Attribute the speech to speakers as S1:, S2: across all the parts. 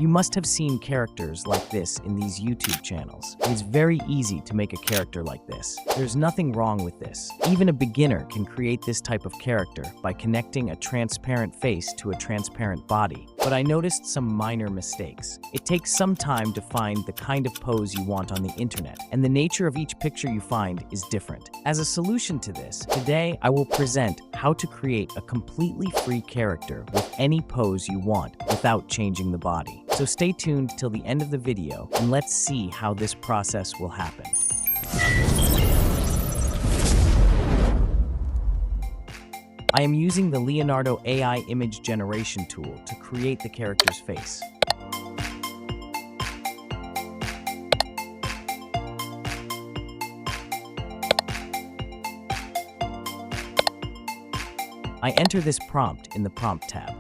S1: You must have seen characters like this in these YouTube channels. It's very easy to make a character like this. There's nothing wrong with this. Even a beginner can create this type of character by connecting a transparent face to a transparent body. But I noticed some minor mistakes. It takes some time to find the kind of pose you want on the internet, and the nature of each picture you find is different. As a solution to this, today I will present how to create a completely free character with any pose you want without changing the body. So stay tuned till the end of the video and let's see how this process will happen. I am using the Leonardo AI image generation tool to create the character's face. I enter this prompt in the Prompt tab.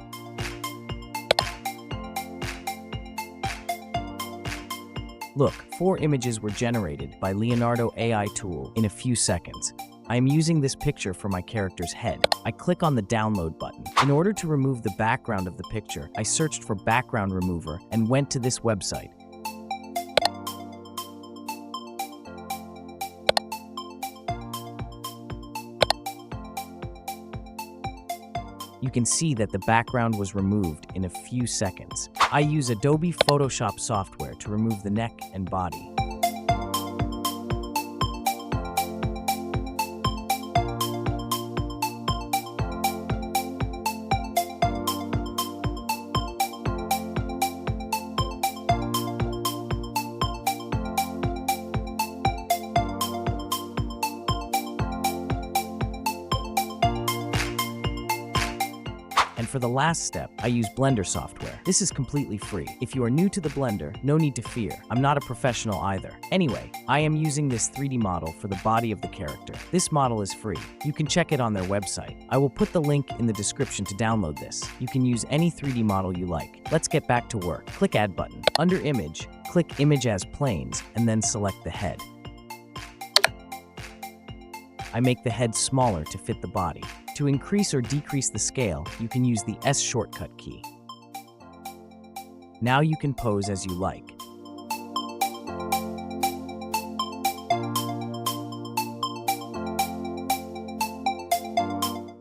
S1: Look, 4 images were generated by Leonardo AI tool in a few seconds. I am using this picture for my character's head. I click on the download button. In order to remove the background of the picture, I searched for background remover and went to this website. You can see that the background was removed in a few seconds. I use Adobe Photoshop software to remove the neck and body. And for the last step, I use Blender software. This is completely free. If you are new to the Blender, no need to fear. I'm not a professional either. Anyway, I am using this 3D model for the body of the character. This model is free. You can check it on their website. I will put the link in the description to download this. You can use any 3D model you like. Let's get back to work. Click Add button. Under Image, click Image as Planes, and then select the head. I make the head smaller to fit the body. To increase or decrease the scale, you can use the S shortcut key. Now you can pose as you like.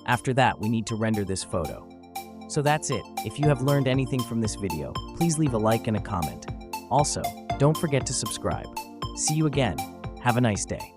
S1: After that, we need to render this photo. So that's it. If you have learned anything from this video, please leave a like and a comment. Also, don't forget to subscribe. See you again. Have a nice day.